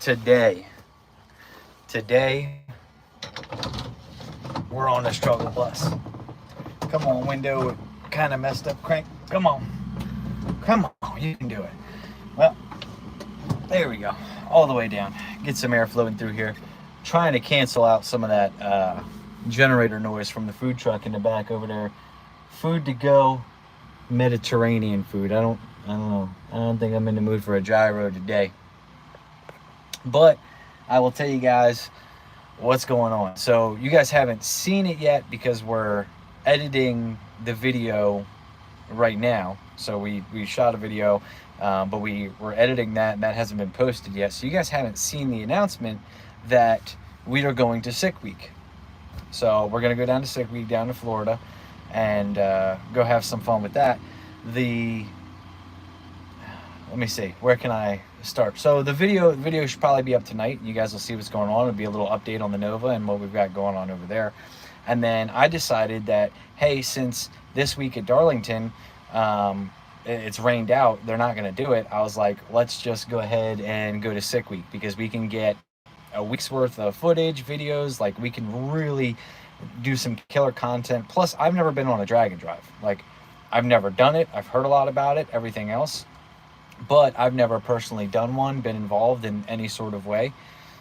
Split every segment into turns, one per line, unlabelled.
today we're on the struggle bus. Come on, window kind of messed up. Crank. Come on, you can do it. Well, there we go, all the way down. Get some air flowing through here, trying to cancel out some of that generator noise from the food truck in the back over there. Food to go, Mediterranean food. I don't know. I don't think I'm in the mood for a gyro today. But I will tell you guys what's going on. So you guys haven't seen it yet because we're editing the video right now. So we shot a video, but we're editing that, and that hasn't been posted yet. So you guys haven't seen the announcement that we are going to Sick Week. So we're going to go down to Sick Week down to Florida and go have some fun with that. Let me see, where can I start? So the video should probably be up tonight. You guys will see what's going on. It'll be a little update on the Nova and what we've got going on over there. And then I decided that, hey, since this week at Darlington, it's rained out, they're not going to do it. I was like, let's just go ahead and go to Sick Week, because we can get a week's worth of footage, videos. Like, we can really do some killer content. Plus, I've never been on a drag and drive. Like, I've never done it. I've heard a lot about it, everything else, but I've never personally done one, been involved in any sort of way.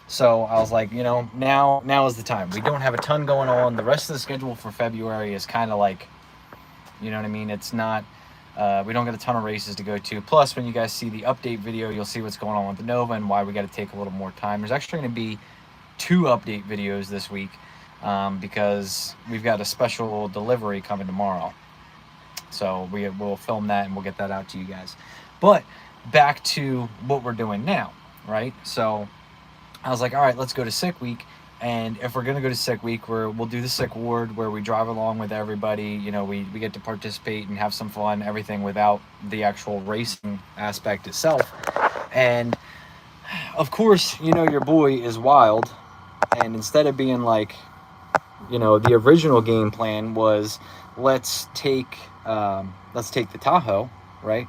So I was like, you know, now is the time. We don't have a ton going on. The rest of the schedule for February is kind of like, you know what I mean? It's not, we don't get a ton of races to go to. Plus, when you guys see the update video, you'll see what's going on with the Nova and why we got to take a little more time. There's actually going to be 2 update videos this week because we've got a special delivery coming tomorrow. So we'll film that and we'll get that out to you guys. But back to what we're doing now, right? So I was like, all right, let's go to Sick Week. And if we're going to go to Sick Week, we'll do the Sick Ward, where we drive along with everybody. You know, we get to participate and have some fun, everything without the actual racing aspect itself. And of course, you know, your boy is wild. And instead of being like, you know, the original game plan was, let's take the Tahoe, right?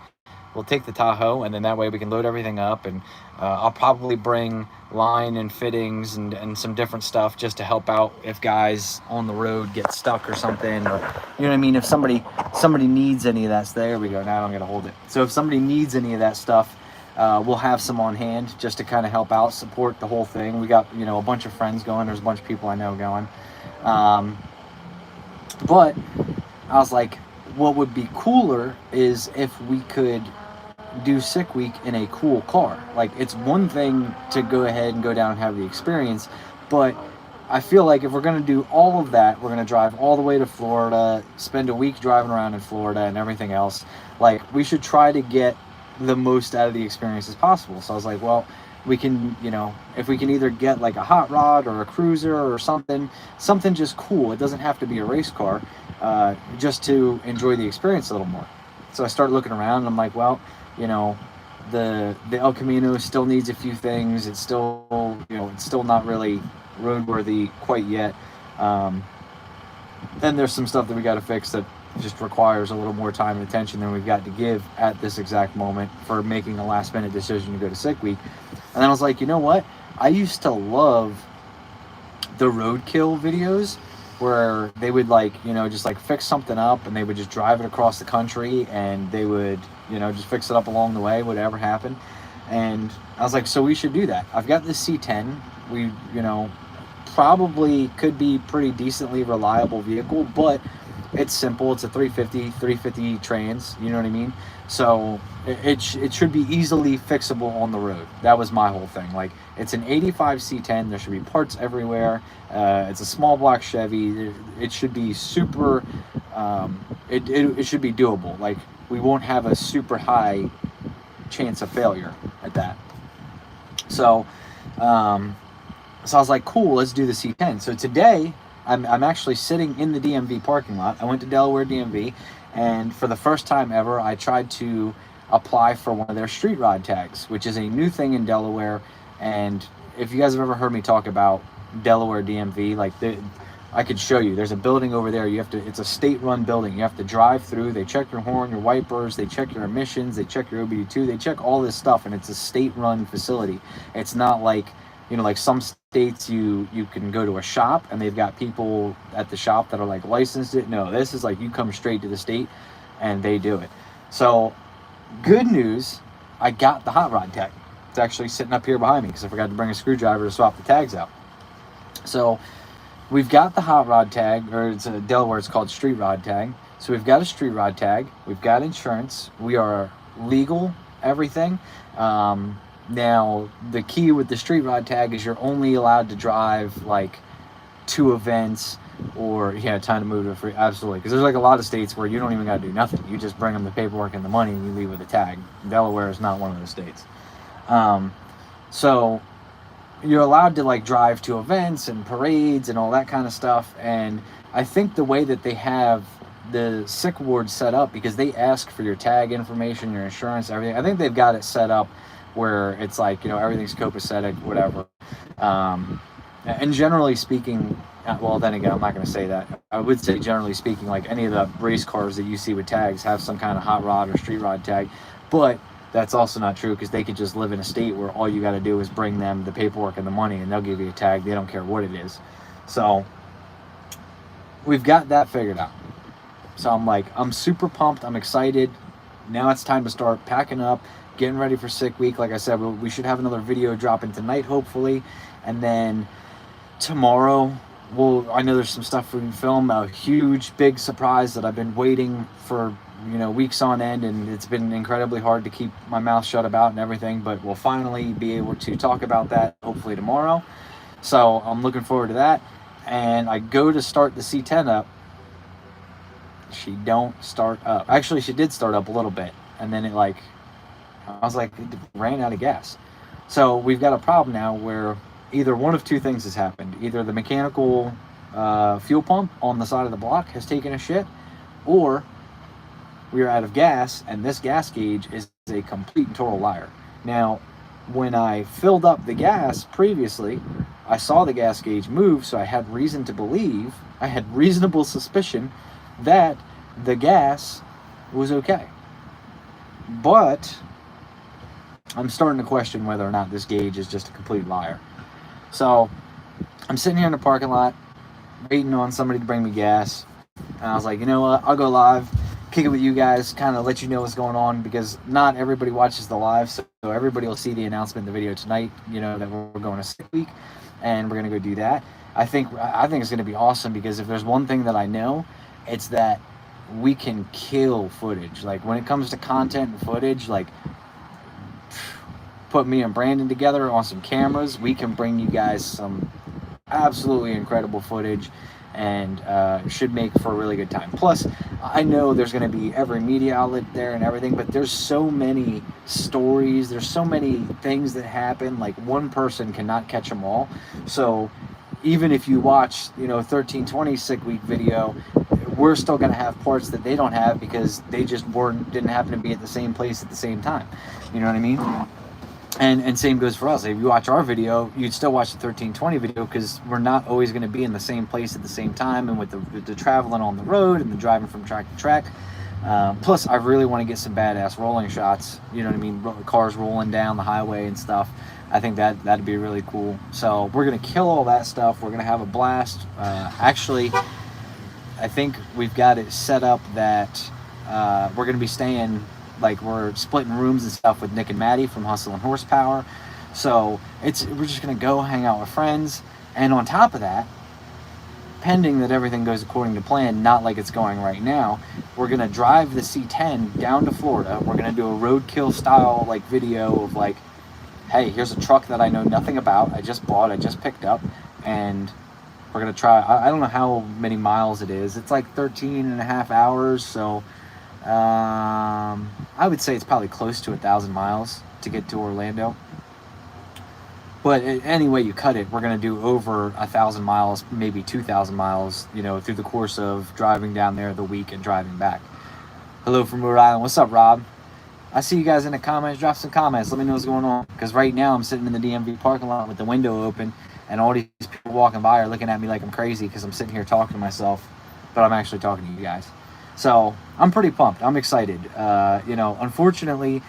We'll take the Tahoe, and then that way we can load everything up, and I'll probably bring line and fittings and some different stuff just to help out if guys on the road get stuck or something, or, you know what I mean? If somebody needs any of that, there we go, now I'm gonna hold it. So if somebody needs any of that stuff, we'll have some on hand just to kind of help out, support the whole thing. We got, you know, a bunch of friends going. There's a bunch of people I know going. But I was like, what would be cooler is if we could do Sick Week in a cool car. Like, it's one thing to go ahead and go down and have the experience, but I feel like if we're going to do all of that, we're going to drive all the way to Florida, spend a week driving around in Florida and everything else. Like, we should try to get the most out of the experience as possible. So I was like, well, we can, you know, if we can either get like a hot rod or a cruiser or something just cool. It doesn't have to be a race car, just to enjoy the experience a little more. So I started looking around and I'm like, well, you know, the El Camino still needs a few things. It's still, you know, it's still not really roadworthy quite yet. Then there's some stuff that we got to fix that just requires a little more time and attention than we've got to give at this exact moment for making a last minute decision to go to Sick Week. And then I was like, you know what? I used to love the Roadkill videos where they would, like, you know, just like fix something up and they would just drive it across the country and they would, you know, just fix it up along the way, whatever happened. And I was like, so we should do that. I've got this C10. We, you know, probably could be pretty decently reliable vehicle, but it's simple. It's a 350 trans, you know what I mean? So it should be easily fixable on the road. That was my whole thing. Like, it's an 85 C10. There should be parts everywhere. It's a small block Chevy. It should be super, it should be doable. Like, we won't have a super high chance of failure at that. So I was like, cool, let's do the C10. So today, I'm actually sitting in the DMV parking lot. I went to Delaware DMV, and for the first time ever, I tried to apply for one of their street rod tags, which is a new thing in Delaware. And if you guys have ever heard me talk about Delaware DMV, like I could show you. There's a building over there. You have to. It's a state-run building. You have to drive through. They check your horn, your wipers. They check your emissions. They check your OBD2. They check all this stuff, and it's a state-run facility. It's not like, you know, like some states you can go to a shop and they've got people at the shop that are like licensed it. No, this is like you come straight to the state and they do it. So good news, I got the hot rod tag. It's actually sitting up here behind me because I forgot to bring a screwdriver to swap the tags out. So we've got the hot rod tag, or it's a Delaware, it's called street rod tag. So we've got a street rod tag. We've got insurance. We are legal, everything. Now, the key with the street rod tag is you're only allowed to drive like 2 events, or time to move to free. Absolutely, because there's like a lot of states where you don't even got to do nothing. You just bring them the paperwork and the money, and you leave with a tag. Delaware is not one of those states. So you're allowed to like drive to events and parades and all that kind of stuff. And I think the way that they have the sick ward set up, because they ask for your tag information, your insurance, everything. I think they've got it set up where it's like, you know, everything's copacetic, whatever. And generally speaking, well, then again, I'm not going to say that. I would say generally speaking, like any of the race cars that you see with tags have some kind of hot rod or street rod tag. But that's also not true, because they could just live in a state where all you got to do is bring them the paperwork and the money, and they'll give you a tag. They don't care what it is. So we've got that figured out. So I'm super pumped. I'm excited. Now it's time to start packing up, getting ready for sick week. Like I said, we should have another video dropping tonight, hopefully. And then tomorrow, I know there's some stuff we can film. A huge, big surprise that I've been waiting for, you know, weeks on end, and it's been incredibly hard to keep my mouth shut about and everything, but we'll finally be able to talk about that hopefully tomorrow. So I'm looking forward to that. And I go to start the C10 up. She don't start up. Actually, she did start up a little bit, and then it like, I was like, it ran out of gas. So we've got a problem now where either one of two things has happened. Either the mechanical fuel pump on the side of the block has taken a shit, or we are out of gas, and this gas gauge is a complete and total liar. Now, when I filled up the gas previously, I saw the gas gauge move, so I had reason to believe, I had reasonable suspicion that the gas was okay. But I'm starting to question whether or not this gauge is just a complete liar. So I'm sitting here in the parking lot waiting on somebody to bring me gas, and I was like, you know what, I'll go live, kick it with you guys, kind of let you know what's going on, because not everybody watches the live, so everybody will see the announcement in the video tonight, you know, that we're going to sick week, and we're going to go do that. I think it's going to be awesome, because if there's one thing that I know, it's that we can kill footage. Like when it comes to content and footage, like put me and Brandon together on some cameras, we can bring you guys some absolutely incredible footage, and should make for a really good time. Plus, I know there's going to be every media outlet there and everything, but there's so many stories, there's so many things that happen, like one person cannot catch them all. So even if you watch, you know, 1320 sick week video, we're still going to have parts that they don't have, because they just didn't happen to be at the same place at the same time. You know what I mean? And same goes for us. If you watch our video, you'd still watch the 1320 video, because we're not always going to be in the same place at the same time, and with the traveling on the road and the driving from track to track. Plus, I really want to get some badass rolling shots. You know what I mean? Cars rolling down the highway and stuff. I think that'd be really cool. So we're going to kill all that stuff. We're going to have a blast. Actually, I think we've got it set up that we're going to be staying, like we're splitting rooms and stuff with Nick and Maddie from Hustle and Horsepower. So we're just going to go hang out with friends. And on top of that, pending that everything goes according to plan, not like it's going right now, we're going to drive the C10 down to Florida. We're going to do a roadkill style like video of like, hey, here's a truck that I know nothing about. I just bought, I just picked up, and we're going to try. I don't know how many miles it is. It's like 13 and a half hours. So I would say it's probably close to 1,000 miles to get to Orlando. But any way you cut it, we're going to do over 1,000 miles, maybe 2,000 miles, you know, through the course of driving down there the week and driving back. Hello from Rhode Island. What's up, Rob? I see you guys in the comments. Drop some comments. Let me know what's going on. Because right now I'm sitting in the DMV parking lot with the window open, and all these people walking by are looking at me like I'm crazy because I'm sitting here talking to myself, but I'm actually talking to you guys. So I'm pretty pumped. I'm excited. Unfortunately,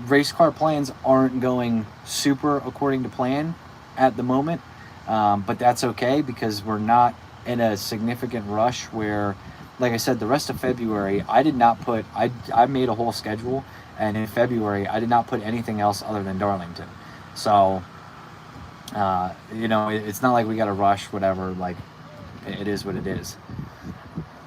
race car plans aren't going super according to plan at the moment, but that's okay because we're not in a significant rush where, like I said, the rest of February, I made a whole schedule, and in February, I did not put anything else other than Darlington. So, it's not like we got to rush, whatever, like, it is what it is.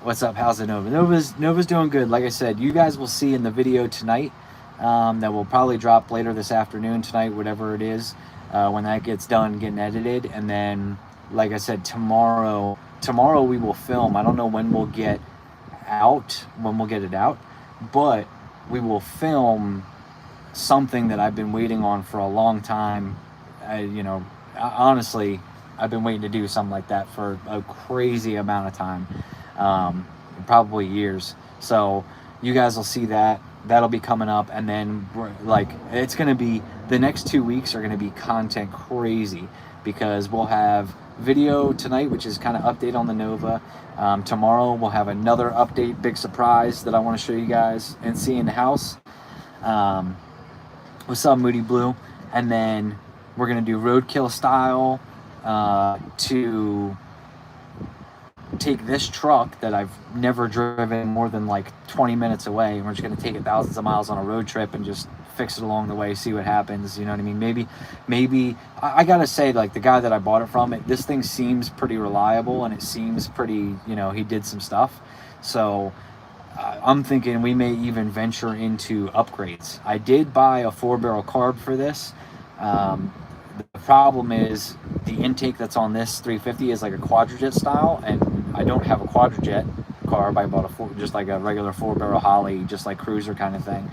What's up? How's it, Nova? Nova's doing good. Like I said, you guys will see in the video tonight, that will probably drop later this afternoon, tonight, whatever it is, when that gets done getting edited. And then, like I said, tomorrow we will film. I don't know when we'll get it out, but we will film something that I've been waiting on for a long time. Honestly, I've been waiting to do something like that for a crazy amount of time, probably years. So you guys will see that. That'll be coming up, and then it's going to be, the next 2 weeks are going to be content crazy, because we'll have video tonight, which is kind of update on the Nova. Tomorrow we'll have another update, big surprise that I want to show you guys and see in the house. What's up, Moody Blue? And then we're going to do Roadkill style, to take this truck that I've never driven more than like 20 minutes away, and we're just going to take it thousands of miles on a road trip and just fix it along the way, see what happens. You know what I mean? Maybe I gotta say, like, the guy that I bought it from, this thing seems pretty reliable, and it seems pretty, he did some stuff. So I'm thinking we may even venture into upgrades. I did buy a 4-barrel carb for this. The problem is the intake that's on this 350 is like a quadrajet style, and I don't have a quadrajet carb. I bought just like a regular 4-barrel Holly, just like cruiser kind of thing.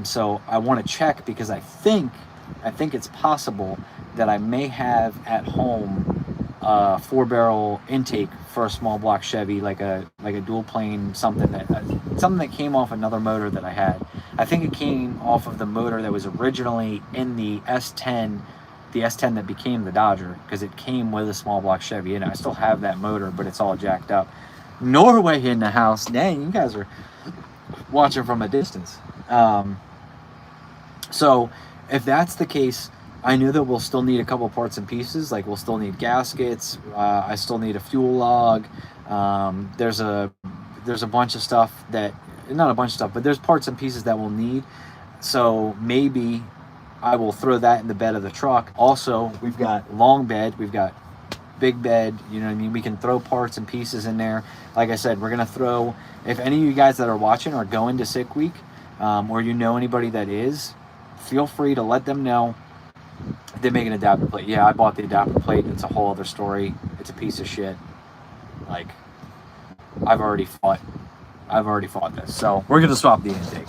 So I want to check, because I think it's possible that I may have at home a 4-barrel intake for a small block Chevy, like a dual plane, something that came off another motor that I had. I think it came off of the motor that was originally in the S10 that became the Dodger, because it came with a small block Chevy, and I still have that motor, but it's all jacked up. Norway in the house. Dang, you guys are watching from a distance. So if that's the case, I knew that we'll still need a couple parts and pieces. Like, we'll still need gaskets. I still need a fuel log. There's a bunch of stuff that, not a bunch of stuff, but there's parts and pieces that we'll need. So maybe I will throw that in the bed of the truck. Also, we've got long bed, we've got big bed, you know what I mean? We can throw parts and pieces in there. Like I said, we're gonna throw, if any of you guys that are watching are going to Sick Week, or you know anybody that is, feel free to let them know. They make an adapter plate. Yeah, I bought the adapter plate. It's a whole other story. It's a piece of shit. Like, I've already fought this. So we're gonna swap the intake.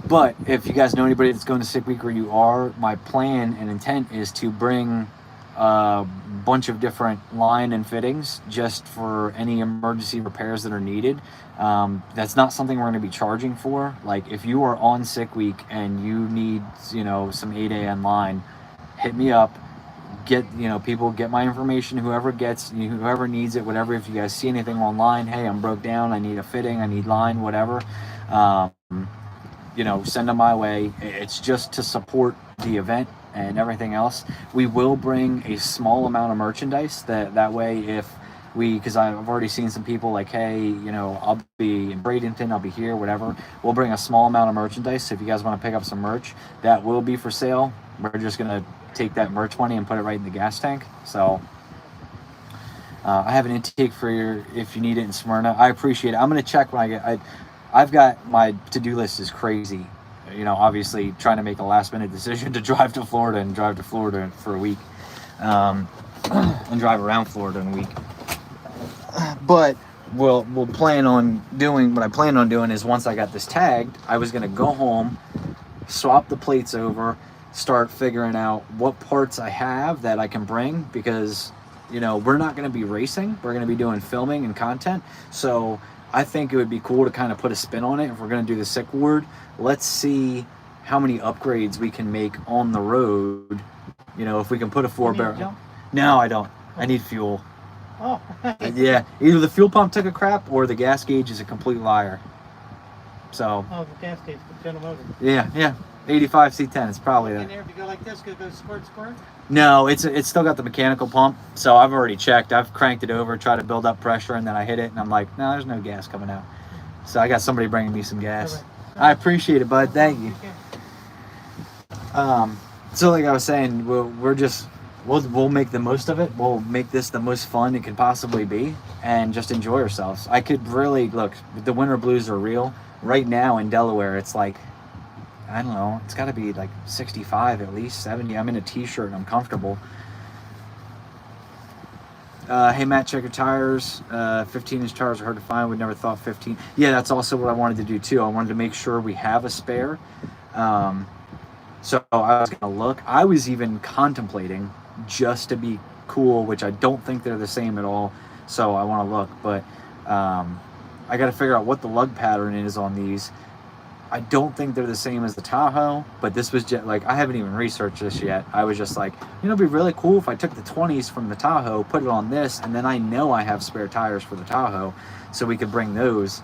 But if you guys know anybody that's going to Sick Week, or you are, my plan and intent is to bring a bunch of different line and fittings just for any emergency repairs that are needed. That's not something we're going to be charging for. Like, if you are on Sick Week and you need, some 8am line, hit me up. People get my information, whoever needs it, whatever. If you guys see anything online, hey, I'm broke down, I need a fitting, I need line, whatever, send them my way. It's just to support the event and everything else. We will bring a small amount of merchandise, that way because I've already seen some people like, hey, I'll be in Bradenton, I'll be here, whatever. We'll bring a small amount of merchandise. So if you guys want to pick up some merch, that will be for sale. We're just going to take that merch money and put it right in the gas tank. So I have an intake for if you need it in Smyrna. I appreciate it. I'm going to check when I get, I've got, my to-do list is crazy. Obviously trying to make a last-minute decision to drive to Florida for a week, and drive around Florida in a week. But we'll plan on doing, what I plan on doing is, once I got this tagged, I was going to go home, swap the plates over, start figuring out what parts I have that I can bring, because, we're not going to be racing. We're going to be doing filming and content. So I think it would be cool to kind of put a spin on it. If we're going to do the Sick Ward, let's see how many upgrades we can make on the road You know, if we can put a
You
4-barrel.
need to jump?
No, I don't. I need fuel.
Oh.
Yeah, either the fuel pump took a crap or the gas gauge is a complete liar. So.
Oh, the gas gauge, the general motor.
Yeah. 85 C10. It's probably
In
that.
there, if you go like this, could it go squirt, squirt?
No, it's still got the mechanical pump. So I've already checked. I've cranked it over, tried to build up pressure, and then I hit it, and I'm like, no, there's no gas coming out. So I got somebody bringing me some gas.
Right.
I appreciate it, bud. Thank you. So like I was saying, we'll make the most of it. We'll make this the most fun it could possibly be, and just enjoy ourselves. I could really look. The winter blues are real. Right now in Delaware, it's like, I don't know. It's got to be like 65 at least, 70. I'm in a t-shirt and I'm comfortable. Hey Matt, check your tires. 15-inch tires are hard to find. We never thought 15. Yeah, that's also what I wanted to do too. I wanted to make sure we have a spare. So I was gonna look. I was even contemplating, just to be cool, which I don't think they're the same at all. So I want to look, but I got to figure out what the lug pattern is on these. I don't think they're the same as the Tahoe, but this was just like, I haven't even researched this yet. I was just like, you know, it'd be really cool if I took the 20s from the Tahoe, put it on this, and then I know I have spare tires for the Tahoe, so we could bring those.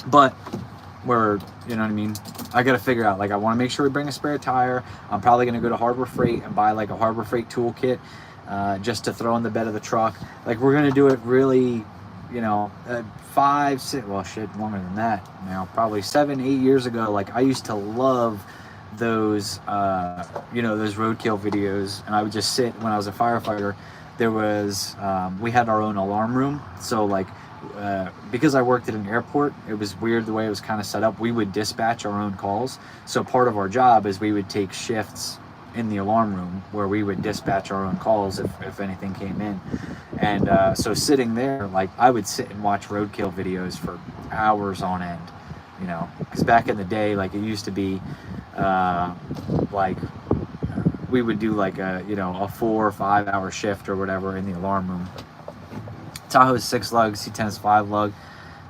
But we're, you know what I mean? I got to figure out, like, I want to make sure we bring a spare tire. I'm probably going to go to Harbor Freight and buy like a Harbor Freight toolkit just to throw in the bed of the truck. Like, we're going to do it really, you know, 5, 6, well, shit, longer than that now, probably 7, 8 years ago. Like, I used to love those, you know, those roadkill videos, and I would just sit when I was a firefighter. There was, we had our own alarm room, so like, because I worked at an airport, it was weird the way it was kind of set up. We would dispatch our own calls, so part of our job is we would take shifts in the alarm room where we would dispatch our own calls if anything came in. And so sitting there, like, I would sit and watch roadkill videos for hours on end, you know, because back in the day, like, it used to be like we would do like a, you know, a 4 or 5 hour shift or whatever in the alarm room. Tahoe's 6 lug, C10's 5 lug.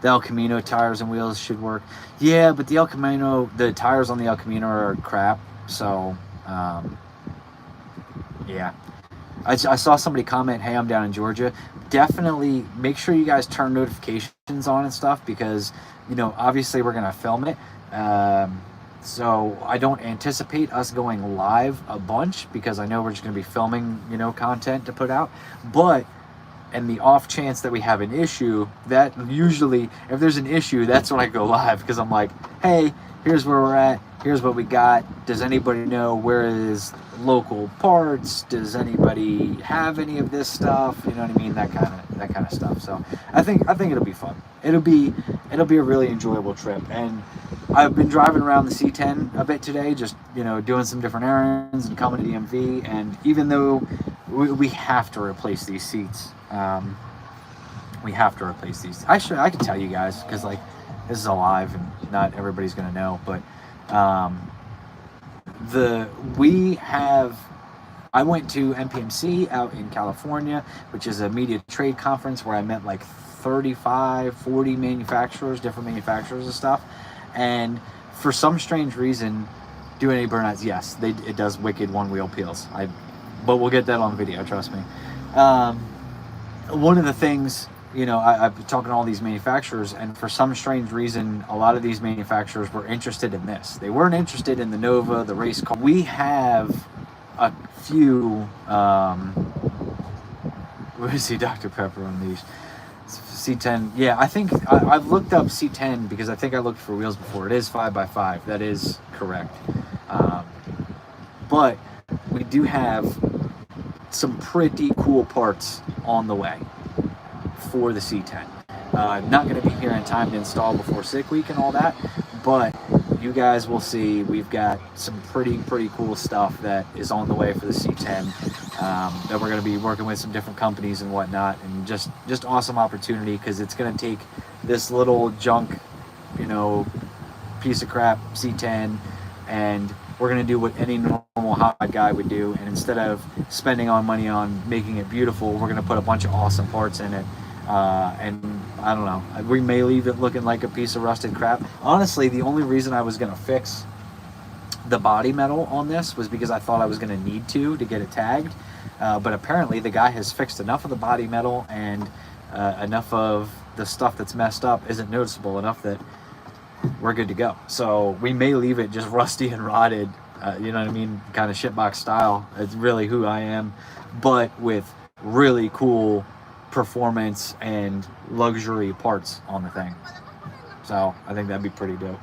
The El Camino tires and wheels should work. Yeah, but the El Camino, the tires on the El Camino are crap. So, yeah. I saw somebody comment, hey, I'm down in Georgia. Definitely make sure you guys turn notifications on and stuff, because, you know, obviously we're going to film it. So I don't anticipate us going live a bunch, because I know we're just going to be filming, you know, content to put out. But in the off chance that we have an issue, that usually, if there's an issue, that's when I go live, because I'm like, hey, here's where we're at, here's what we got. Does anybody know where is local parts? Does anybody have any of this stuff? You know what I mean? That kind of stuff. So I think it'll be fun. It'll be a really enjoyable trip. And I've been driving around the C10 a bit today, just, you know, doing some different errands and coming to DMV. And even though we have to replace these seats, we have to replace these. Actually, I can tell you guys, because, like, this is alive and not everybody's gonna know, but I went to NPMC out in California, which is a media trade conference where I met like 35, 40 manufacturers, different manufacturers and stuff. And for some strange reason, do any burnouts? Yes, it does wicked one-wheel peels. But we'll get that on video, trust me. One of the things, you know, I've been talking to all these manufacturers, and for some strange reason, a lot of these manufacturers were interested in this. They weren't interested in the Nova, the race car. We have a few, what is he, Dr. Pepper on these? C10, yeah, I think, I've looked up C10 because I think I looked for wheels before. It is 5x5, that is correct. But we do have some pretty cool parts on the way for the C10. Not going to be here in time to install before sick week and all that, but you guys will see we've got some pretty cool stuff that is on the way for the C10, that we're going to be working with some different companies and whatnot, and just awesome opportunity, because it's going to take this little junk, you know, piece of crap C10, and we're going to do what any normal hot guy would do, and instead of spending on money on making it beautiful, we're going to put a bunch of awesome parts in it. And I don't know, we may leave it looking like a piece of rusted crap. Honestly, the only reason I was going to fix the body metal on this was because I thought I was going to need to get it tagged. But apparently the guy has fixed enough of the body metal and enough of the stuff that's messed up isn't noticeable enough that we're good to go. So we may leave it just rusty and rotted, you know what I mean, kind of shitbox style. It's really who I am, but with really cool performance and luxury parts on the thing. So I think that'd be pretty dope.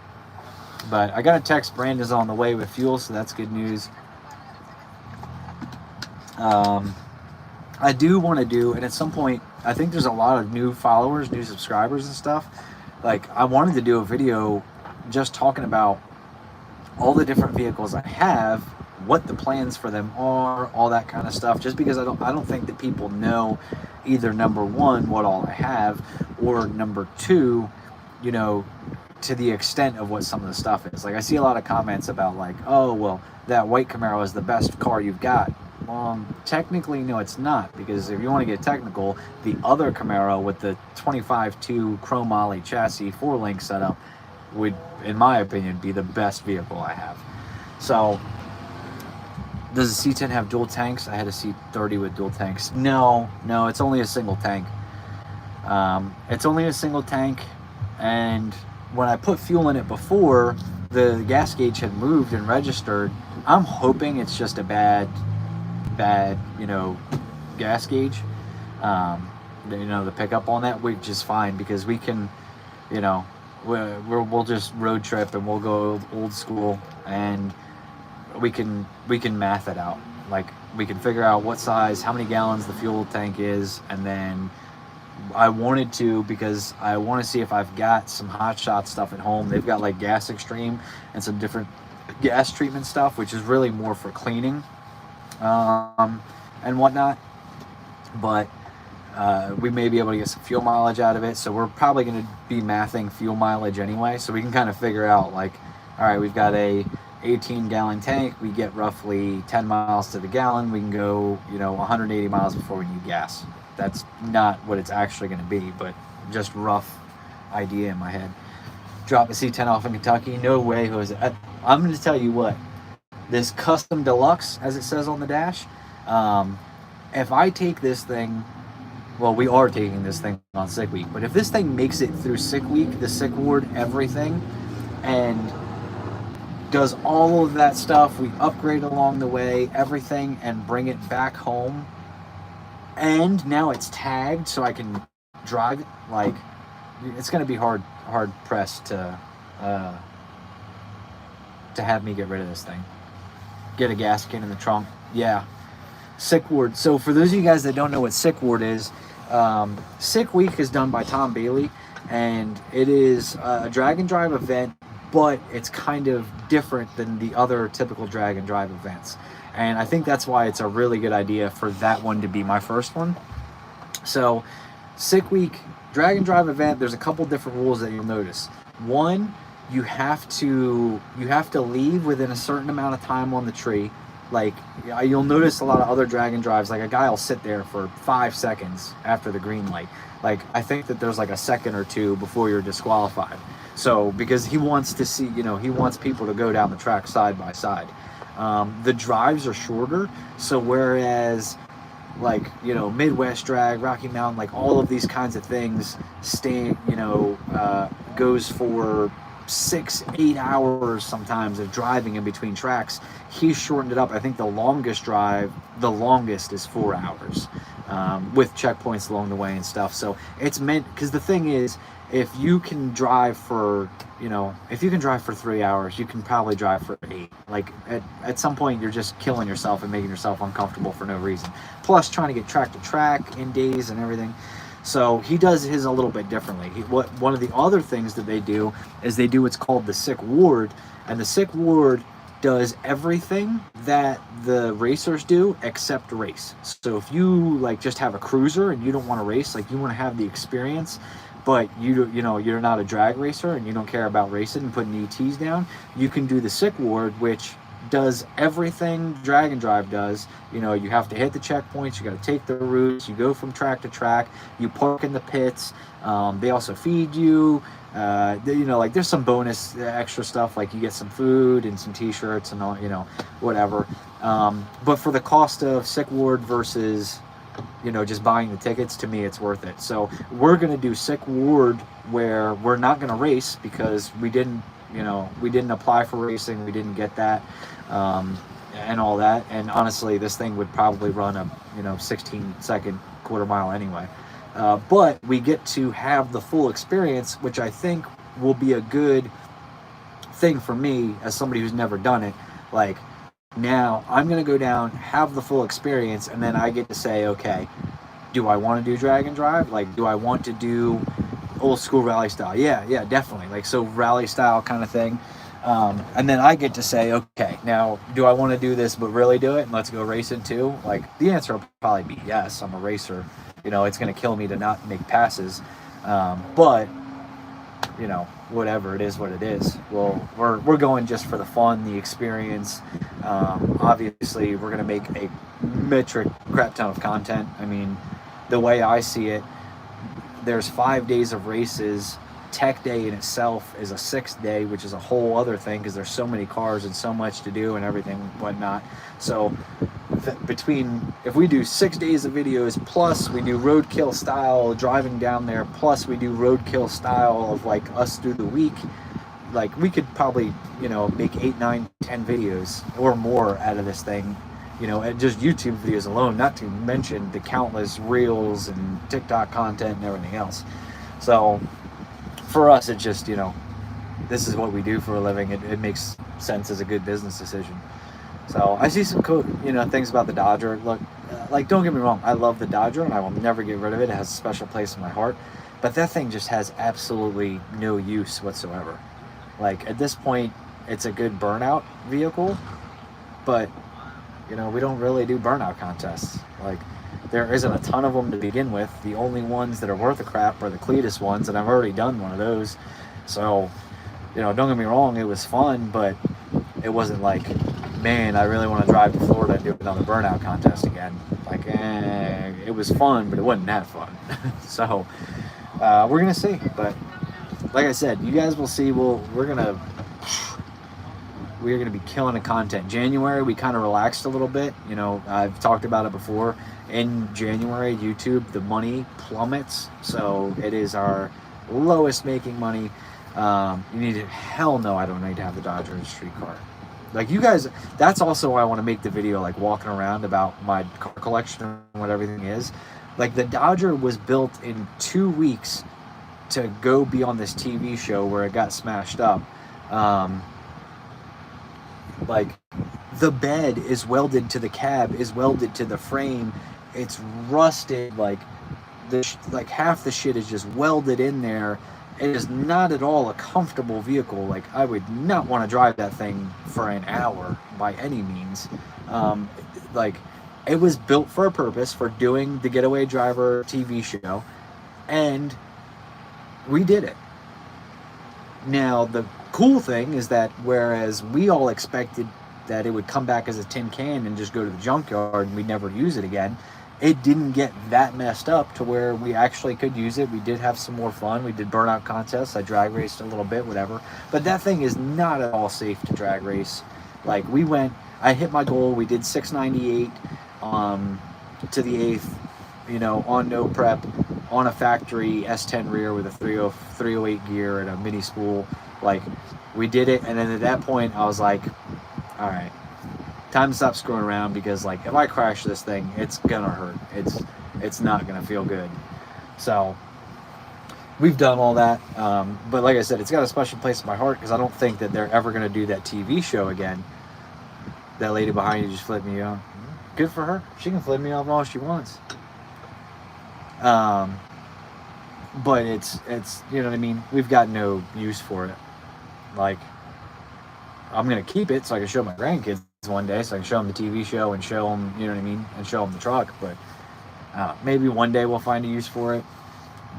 But I got a text, Brandon's on the way with fuel, so that's good news. I do want to do, and at some point, I think there's a lot of new followers, new subscribers and stuff. Like, I wanted to do a video just talking about all the different vehicles I have, what the plans for them are, all that kind of stuff, just because I don't think that people know either, number one, what all I have, or number two, you know, to the extent of what some of the stuff is. Like, I see a lot of comments about like, oh, well, that white Camaro is the best car you've got. Technically, no, it's not, because if you want to get technical, the other Camaro with the 25.2 chrome moly chassis 4-link setup would, in my opinion, be the best vehicle I have. So, does the C10 have dual tanks? I had a C30 with dual tanks. No, it's only a single tank. It's only a single tank, and when I put fuel in it before, the gas gauge had moved and registered. I'm hoping it's just a bad, you know, gas gauge. You know, the pickup on that, which is fine, because we can, you know, we'll just road trip and we'll go old school, and we can math it out. Like, we can figure out what size, how many gallons the fuel tank is, and then I wanted to, because I want to see if I've got some hot shot stuff at home. They've got like Gas Extreme and some different gas treatment stuff, which is really more for cleaning and whatnot. But we may be able to get some fuel mileage out of it, so we're probably going to be mathing fuel mileage anyway, so we can kind of figure out, like, all right, we've got a 18-gallon tank, we get roughly 10 miles to the gallon, we can go, you know, 180 miles before we need gas. That's not what it's actually going to be, but just rough idea in my head. Drop a C10 off in Kentucky? No way, Jose. I'm going to tell you what, this custom deluxe, as it says on the dash, if I take this thing, well, we are taking this thing on sick week, but if this thing makes it through sick week, the sick ward, everything, and does all of that stuff, we upgrade along the way, everything, and bring it back home, and now it's tagged so I can drive it, like, it's going to be hard pressed to have me get rid of this thing. Get a gas can in the trunk. Yeah. Sick ward. So for those of you guys that don't know what sick ward is, sick week is done by Tom Bailey, and it is a drag and drive event, but it's kind of different than the other typical drag and drive events. And I think that's why it's a really good idea for that one to be my first one. So, sick week, drag and drive event, there's a couple different rules that you'll notice. One, you have to leave within a certain amount of time on the tree. Like, you'll notice a lot of other drag and drives, like a guy will sit there for 5 seconds after the green light. Like, I think that there's like a second or two before you're disqualified. So, because he wants to see, you know, he wants people to go down the track side by side. The drives are shorter, so whereas, like, you know, Midwest drag, Rocky Mountain, like all of these kinds of things goes for 6-8 hours sometimes of driving in between tracks. He's shortened it up. I think the longest is 4 hours, with checkpoints along the way and stuff. So it's meant, because the thing is, if you can drive for 3 hours, you can probably drive for 8. Like, at some point, you're just killing yourself and making yourself uncomfortable for no reason. Plus, trying to get track to track in days and everything. So he does his a little bit differently. One of the other things that they do is they do what's called the sick ward, and the sick ward does everything that the racers do except race. So if you like just have a cruiser and you don't want to race, like you want to have the experience, but you're not a drag racer and you don't care about racing and putting ETs down, you can do the sick ward, which does everything Drag and Drive does. You know, you have to hit the checkpoints, you got to take the routes, you go from track to track, you park in the pits. They also feed you. You know, like there's some bonus extra stuff, like you get some food and some t-shirts and all, you know, whatever. But for the cost of Sick Ward versus, you know, just buying the tickets, to me it's worth it. So we're going to do Sick Ward, where we're not going to race because we didn't, you know, we didn't apply for racing, we didn't get that, and all that. And honestly, this thing would probably run a, you know, 16-second quarter mile anyway. But we get to have the full experience, which I think will be a good thing for me as somebody who's never done it. Like, now I'm going to go down, have the full experience, and then I get to say, okay, do I want to do Drag and Drive? Like, do I want to do old school rally style? Yeah, definitely. Like, so rally style kind of thing. And then I get to say, okay, now do I want to do this but really do it and let's go race it too? Like, the answer will probably be yes. I'm a racer. You know, it's going to kill me to not make passes. But, you know, whatever, it is what it is. Well, we're going just for the fun, the experience. Obviously, we're going to make a metric crap ton of content. I mean, the way I see it, there's 5 days of races. Tech Day in itself is a 6th day, which is a whole other thing because there's so many cars and so much to do and everything whatnot. So between, if we do 6 days of videos, plus we do Roadkill style driving down there, plus we do Roadkill style of like us through the week, like we could probably, you know, make 8, 9, 10 videos or more out of this thing, you know, and just YouTube videos alone, not to mention the countless reels and TikTok content and everything else. So for us, it's just, you know, this is what we do for a living. It makes sense as a good business decision. So I see some cool, you know, things about the Dodger. Look, like, don't get me wrong, I love the Dodger and I will never get rid of it. It has a special place in my heart. But that thing just has absolutely no use whatsoever. Like, at this point, it's a good burnout vehicle, but, you know, we don't really do burnout contests. Like, there isn't a ton of them to begin with. The only ones that are worth a crap are the Cletus ones, and I've already done one of those. So, you know, don't get me wrong, it was fun, but it wasn't like, man, I really want to drive to Florida and do another burnout contest again. Like, it was fun, but it wasn't that fun. So, we're going to see. But, like I said, you guys will see. We're going to be killing the content. January, we kind of relaxed a little bit. You know, I've talked about it before. In January, YouTube, the money plummets. So it is our lowest making money. You need to, hell no, I don't need to have the Dodger in a street car. Like, you guys, that's also why I want to make the video, like, walking around about my car collection and what everything is. Like, the Dodger was built in 2 weeks to go be on this TV show where it got smashed up. Like, the bed is welded to the cab, is welded to the frame. It's rusted, like half the shit is just welded in there. It is not at all a comfortable vehicle. Like, I would not want to drive that thing for an hour by any means. Like, it was built for a purpose, for doing the Getaway Driver TV show, and we did it. Now, the cool thing is that whereas we all expected that it would come back as a tin can and just go to the junkyard and we'd never use it again, it didn't get that messed up to where we actually could use it. We did have some more fun. We did burnout contests. I drag raced a little bit, whatever. But that thing is not at all safe to drag race. Like, I hit my goal. We did 698 to the 8th, you know, on no prep, on a factory S10 rear with a 308 gear and a mini spool. Like, we did it. And then at that point, I was like, all right, time to stop screwing around, because, like, if I crash this thing, it's gonna hurt. It's not gonna feel good. So we've done all that, but like I said, it's got a special place in my heart because I don't think that they're ever gonna do that TV show again. That lady behind you just flipped me off. Good for her. She can flip me off all she wants. But it's you know what I mean. We've got no use for it. Like, I'm gonna keep it so I can show my grandkids one day, so I can show them the TV show and show them, you know what I mean, and show them the truck. But maybe one day we'll find a use for it.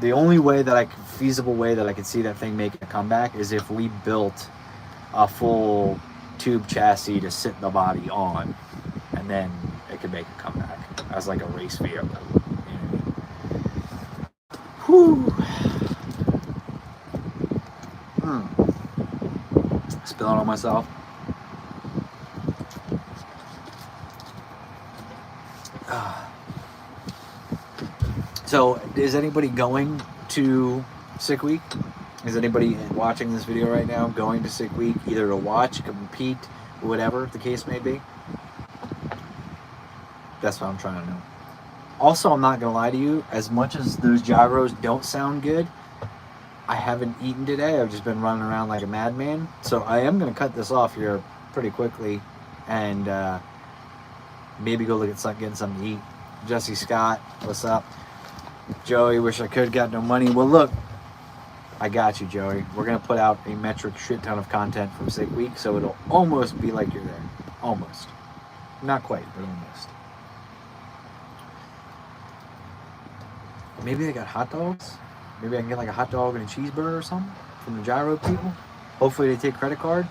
The only way that feasible way that I could see that thing making a comeback is if we built a full tube chassis to sit the body on, and then it could make a comeback as like a race vehicle. You know what I mean? Whew. Spilling on myself. So, is anybody going to Sick Week? Is anybody watching this video right now going to Sick Week, either to watch, compete, whatever the case may be? That's what I'm trying to know. Also, I'm not going to lie to you, as much as those gyros don't sound good, I haven't eaten today. I've just been running around like a madman. So I am going to cut this off here pretty quickly and maybe go look at getting something to eat. Jesse Scott, what's up? Joey, wish I could, got no money. Well, look, I got you, Joey. We're going to put out a metric shit ton of content from Sick Week, so it'll almost be like you're there. Almost. Not quite, but almost. Maybe they got hot dogs? Maybe I can get like a hot dog and a cheeseburger or something from the gyro people? Hopefully they take credit card.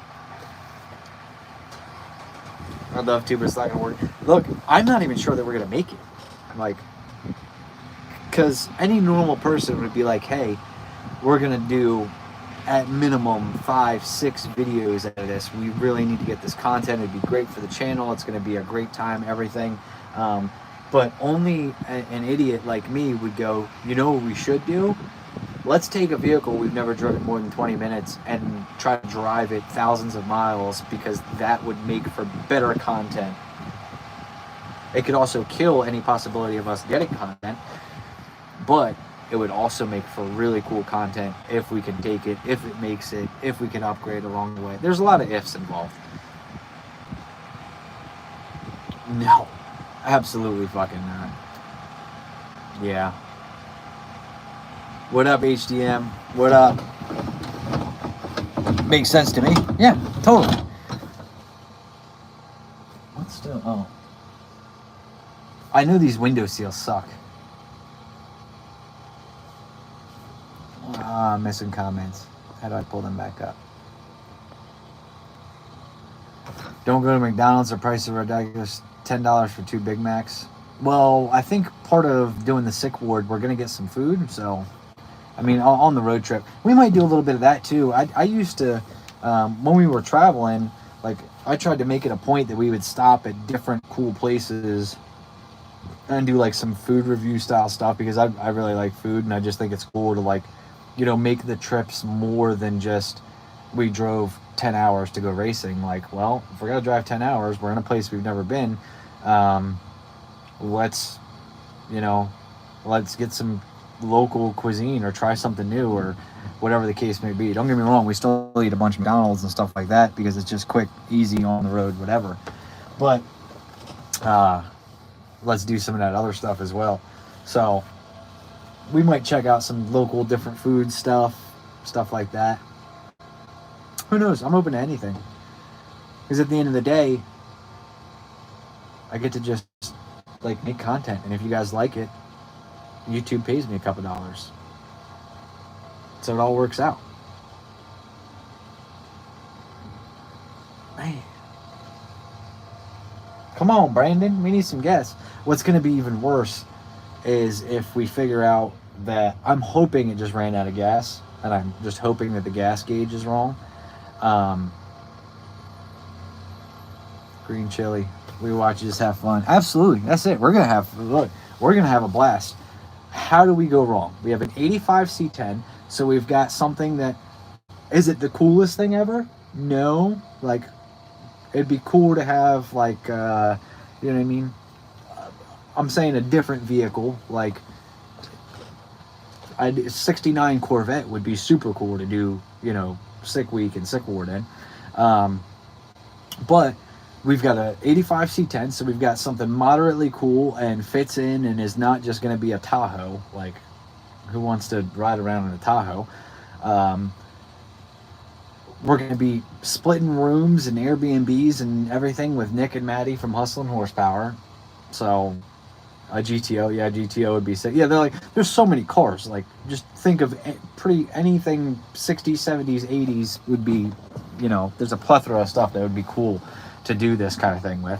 I'd love to, but it's not going to work. Look, I'm not even sure that we're going to make it. Like, because any normal person would be like, hey, we're going to do at minimum 5-6 videos out of this. We really need to get this content. It'd be great for the channel. It's going to be a great time, everything. But only an idiot like me would go, you know what we should do? Let's take a vehicle we've never driven more than 20 minutes and try to drive it thousands of miles, because that would make for better content. It could also kill any possibility of us getting content, but it would also make for really cool content if we can take it, if it makes it, if we can upgrade along the way. There's a lot of ifs involved. No, absolutely fucking not. Yeah. What up, HDM? What up? Makes sense to me. Yeah, totally. What's still? Oh. I know these window seals suck. Missing comments. How do I pull them back up? Don't go to McDonald's. The prices are ridiculous. $10 for 2 Big Macs. Well, I think part of doing the sick ward, we're going to get some food. So, I mean, on the road trip, we might do a little bit of that too. I used to, when we were traveling, like, I tried to make it a point that we would stop at different cool places and do like some food review style stuff, because I really like food, and I just think it's cool to, like, you know, make the trips more than just we drove 10 hours to go racing. Like, well, if we're gonna drive 10 hours, we're in a place we've never been. Let's get some local cuisine or try something new or whatever the case may be. Don't get me wrong, we still eat a bunch of McDonald's and stuff like that because it's just quick, easy, on the road, whatever. But let's do some of that other stuff as well. So we might check out some local different food stuff like that. Who knows? I'm open to anything. Because at the end of the day, I get to just like make content, and if you guys like it, YouTube pays me a couple dollars. So it all works out. Man. Come on, Brandon. We need some guests. What's going to be even worse is if we figure out that, I'm hoping it just ran out of gas, and I'm just hoping that the gas gauge is wrong. Green chili. We watch, just have fun. Absolutely. That's it. We're going to have a blast. How do we go wrong? We have an 85 C10, so we've got something that, is it the coolest thing ever? No. Like, it'd be cool to have, like, you know what I mean? I'm saying a different vehicle, like a 69 Corvette would be super cool to do, you know, sick week and sick ward in. But we've got a 85 C10, so we've got something moderately cool and fits in and is not just going to be a Tahoe. Like, who wants to ride around in a Tahoe? We're going to be splitting rooms and Airbnbs and everything with Nick and Maddie from Hustlin' Horsepower. So A GTO, yeah, GTO would be sick. Yeah, they're like, there's so many cars. Like, just think of anything 60s, 70s, 80s would be, you know, there's a plethora of stuff that would be cool to do this kind of thing with.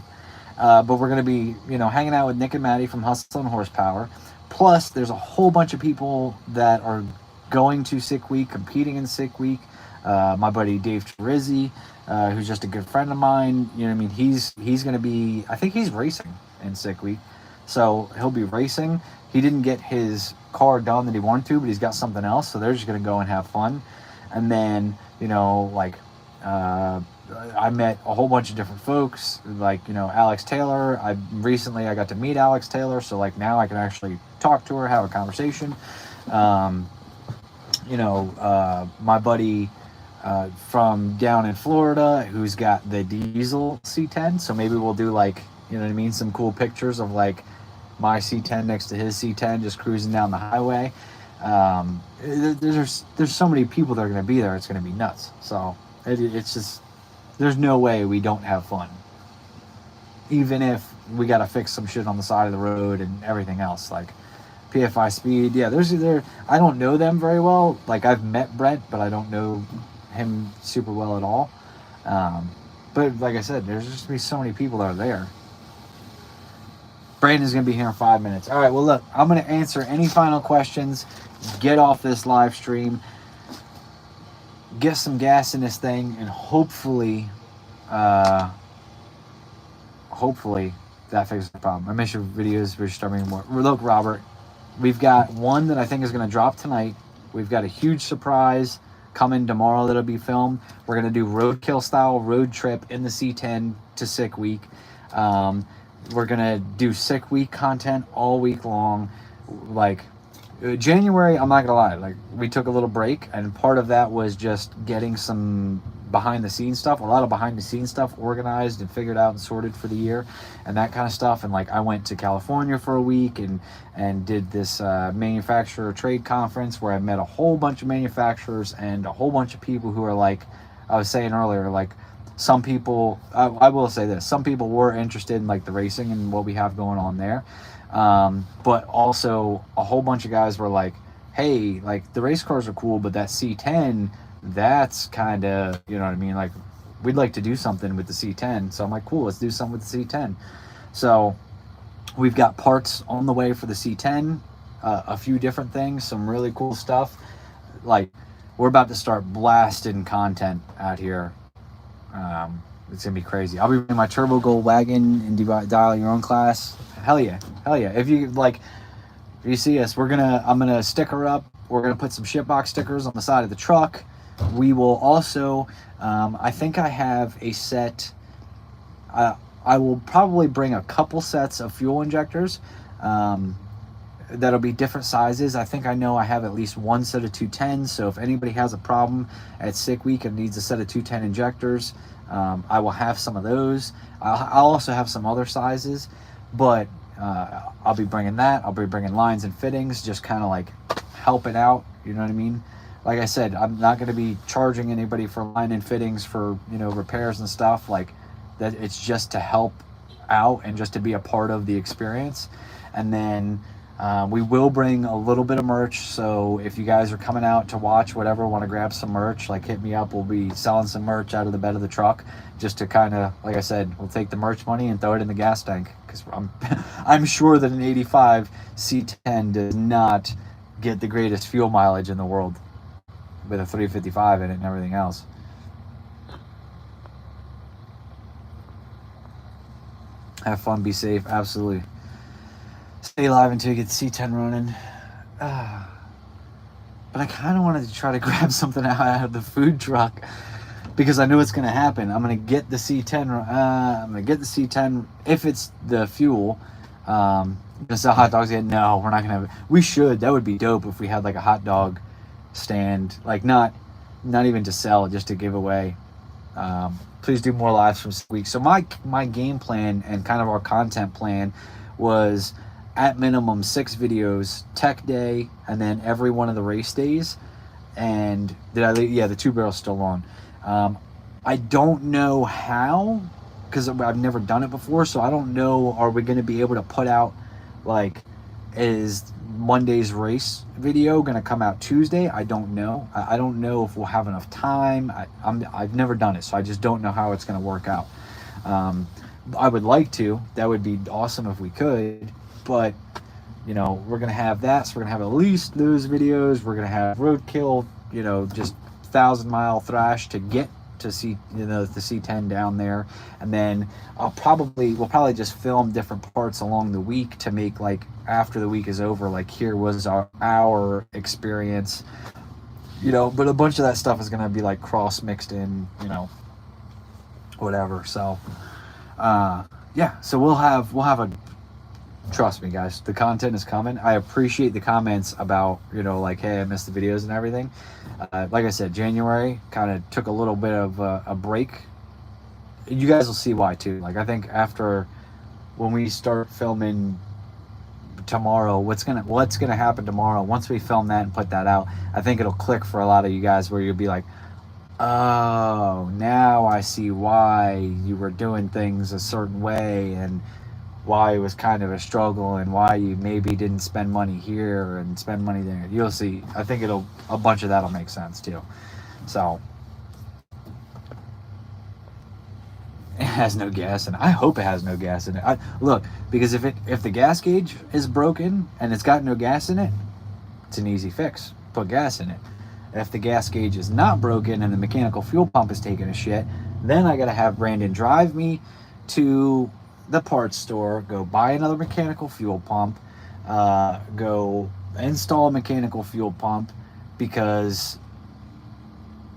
But we're going to be, you know, hanging out with Nick and Maddie from Hustle and Horsepower. Plus, there's a whole bunch of people that are going to Sick Week, competing in Sick Week. My buddy Dave Terizzi, who's just a good friend of mine. You know what I mean? He's going to be, I think he's racing in Sick Week. So he'll be racing. He didn't get his car done that he wanted to, but he's got something else. So they're just going to go and have fun. And then, you know, like, I met a whole bunch of different folks, like, you know, Alex Taylor. I got to meet Alex Taylor. So like now I can actually talk to her, have a conversation. You know, my buddy from down in Florida who's got the diesel C10. So maybe we'll do like, you know what I mean? Some cool pictures of like my C10 next to his C10, just cruising down the highway. There's so many people that are going to be there. It's going to be nuts. So it's just, there's no way we don't have fun. Even if we got to fix some shit on the side of the road and everything else, like PFI Speed. Yeah, I don't know them very well. Like I've met Brent, but I don't know him super well at all. But like I said, there's just going to be so many people that are there. Brandon's going to be here in 5 minutes. All right, well, look, I'm going to answer any final questions, get off this live stream, get some gas in this thing, and hopefully that fixes the problem. I miss your videos. We're starting more. Look, Robert, we've got one that I think is going to drop tonight. We've got a huge surprise coming tomorrow that'll be filmed. We're going to do Roadkill style road trip in the C10 to Sick Week. We're going to do Sick Week content all week long. Like, January, I'm not going to lie, like, we took a little break, and part of that was just getting some behind-the-scenes stuff, a lot of behind-the-scenes stuff organized and figured out and sorted for the year, and that kind of stuff. And, like, I went to California for a week and did this manufacturer trade conference where I met a whole bunch of manufacturers and a whole bunch of people who are, like, I was saying earlier, like, some people, I will say this, some people were interested in like the racing and what we have going on there. But also a whole bunch of guys were like, hey, like the race cars are cool, but that C10, that's kind of, you know what I mean? Like we'd like to do something with the C10. So I'm like, cool, let's do something with the C10. So we've got parts on the way for the C10, a few different things, some really cool stuff. Like we're about to start blasting content out here. It's gonna be crazy. I'll be bringing my Turbo Gold wagon and dial your own class. Hell yeah. If you like, if you see us, I'm gonna sticker up. We're gonna put some SHITBOX stickers on the side of the truck. We will also, I think I have a set. I will probably bring a couple sets of fuel injectors. That'll be different sizes. I think I know I have at least one set of 210s. So if anybody has a problem at Sick Week and needs a set of 210 injectors, I will have some of those. I'll also have some other sizes, but I'll be bringing that. I'll be bringing lines and fittings, just kind of like help it out. You know what I mean? Like I said, I'm not going to be charging anybody for line and fittings for, you know, repairs and stuff like that. It's just to help out and just to be a part of the experience. And then we will bring a little bit of merch, so if you guys are coming out to watch whatever, want to grab some merch, like hit me up. We'll be selling some merch out of the bed of the truck, just to kind of, like I said, we'll take the merch money and throw it in the gas tank, because I'm sure that an 85 C10 does not get the greatest fuel mileage in the world with a 355 in it and everything else. Have fun, be safe, absolutely. Stay alive until you get the C10 running. But I kind of wanted to try to grab something out of the food truck because I know it's going to happen. I'm going to get the C10. I'm going to get the C10 if it's the fuel. Gonna sell hot dogs again? No, we're not going to have it. We should. That would be dope if we had like a hot dog stand. Like not even to sell, just to give away. Please do more lives from this week. So my game plan and kind of our content plan was at minimum 6 videos, tech day, and then every one of the race days. And did I leave? Yeah, the 2 barrel's still on. I don't know how, because I've never done it before, so I don't know, are we going to be able to put out Like, is Monday's race video going to come out Tuesday? I don't know. I don't know if we'll have enough time. I've never done it, so I just don't know how it's going to work out. I would like to. That would be awesome if we could. But, you know, we're going to have that. So we're going to have at least those videos. We're going to have Roadkill, you know, just 1,000-mile thrash to get to see, you know, the C10 down there. And then we'll probably just film different parts along the week to make, like, after the week is over, like, here was our experience, you know. But a bunch of that stuff is going to be like cross mixed in, you know, whatever. So yeah, so we'll have a, trust me guys, the content is coming. I appreciate the comments about, you know, like, hey, I missed the videos and everything. Like I said, January kind of took a little bit of a break. You guys will see why too. Like, I think after, when we start filming tomorrow, what's gonna happen tomorrow, once we film that and put that out, I think it'll click for a lot of you guys, where you'll be like, oh, now I see why you were doing things a certain way, and why it was kind of a struggle, and why you maybe didn't spend money here and spend money there. You'll see. I think a bunch of that'll make sense too. So it has no gas in it. I hope it has no gas in it. Look, because if the gas gauge is broken and it's got no gas in it, it's an easy fix. Put gas in it. If the gas gauge is not broken and the mechanical fuel pump is taking a shit, then I gotta have Brandon drive me to the parts store, go buy another mechanical fuel pump, go install a mechanical fuel pump, because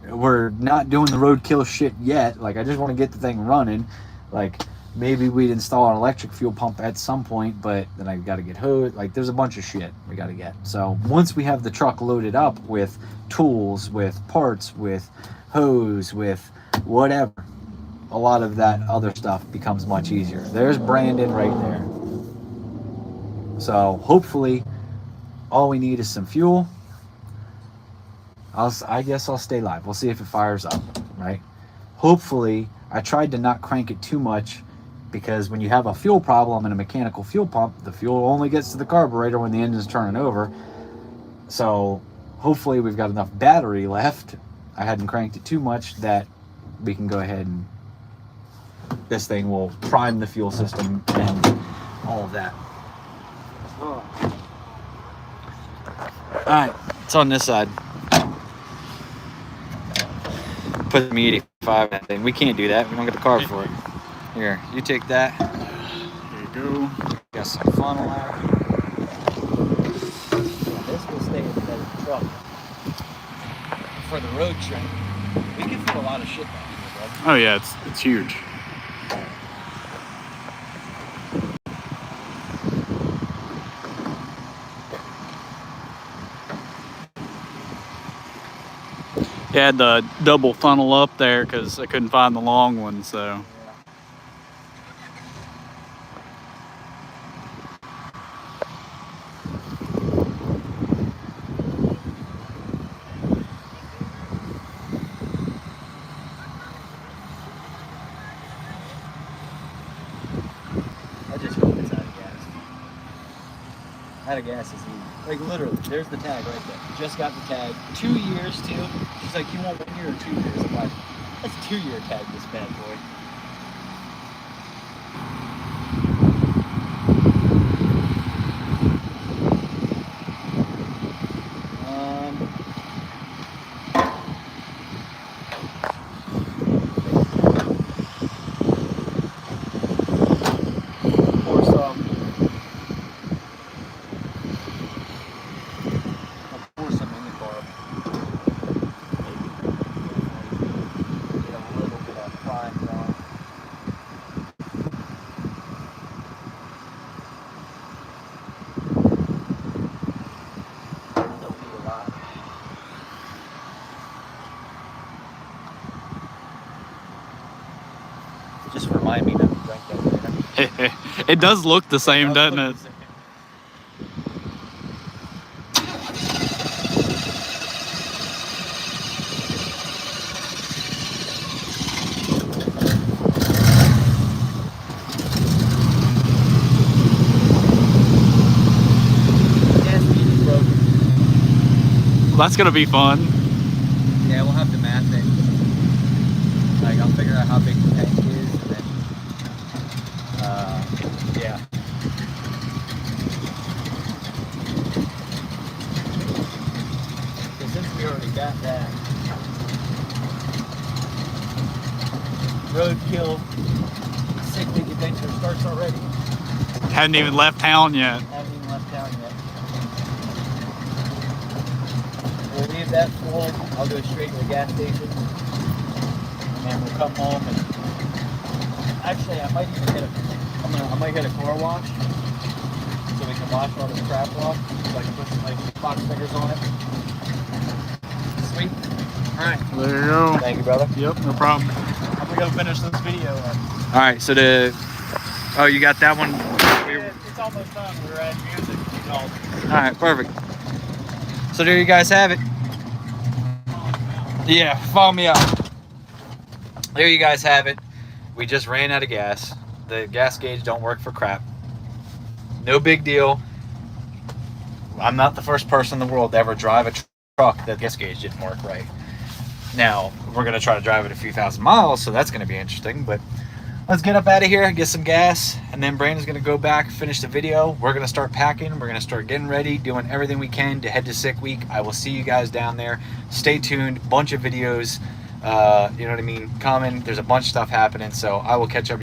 we're not doing the Roadkill shit yet. Like, I just want to get the thing running. Like, maybe we'd install an electric fuel pump at some point, but then I got to get hose. Like, there's a bunch of shit we got to get. So once we have the truck loaded up with tools, with parts, with hose, with whatever, a lot of that other stuff becomes much easier. There's Brandon right there. So hopefully all we need is some fuel. I guess I'll stay live. We'll see if it fires up, right? Hopefully, I tried to not crank it too much, because when you have a fuel problem in a mechanical fuel pump, the fuel only gets to the carburetor when the engine's turning over. So hopefully we've got enough battery left. I hadn't cranked it too much, that we can go ahead and this thing will prime the fuel system and all of that. All right, it's on this side. Put the 85 in that thing. We can't do that. We don't get the carb for it. Here, you take that. There you go. Got some funnel out. This will stay in the truck for the road trip. We can fit a lot of shit down here, bud.
Oh yeah, it's huge. Yeah, I had the double funnel up there because I couldn't find the long one, so.
I just hope it's out of gas. Out of gas is easy. Like, literally, there's the tag right there. Just got the tag. 2 years, too. She's like, you want 1 year or 2 years? I'm like, that's a 2-year tag, this bad boy. Just remind me not to drink that later.
It does look the same, doesn't it? Well, that's gonna be fun.
Yeah, we'll have to math it. Like, I'll figure out how big the tank is, and then, yeah. So since we already got that Roadkill Sick Big Adventure starts already.
Hadn't even left town yet.
Haven't even left town yet. We'll leave that full. I'll go straight to the gas station, and then we'll come home and actually I might even hit I might hit a car wash so we can wash all this crap off. So I can put some like box stickers on it. Sweet. All right.
There you go.
Thank you, brother.
Yep, no problem.
I'm gonna go finish this video.
All right. So oh, you got that one.
It's almost done. We're at music.
All right, perfect. So there you guys have it. Yeah, follow me up. There you guys have it. We just ran out of gas. The gas gauge don't work for crap. No big deal. I'm not the first person in the world to ever drive a truck that gas gauge didn't work right. Now, we're going to try to drive it a few thousand miles, so that's going to be interesting, but let's get up out of here, get some gas, and then Brandon's going to go back, finish the video. We're going to start packing. We're going to start getting ready, doing everything we can to head to Sick Week. I will see you guys down there. Stay tuned. Bunch of videos, you know what I mean, coming. There's a bunch of stuff happening, so I will catch up.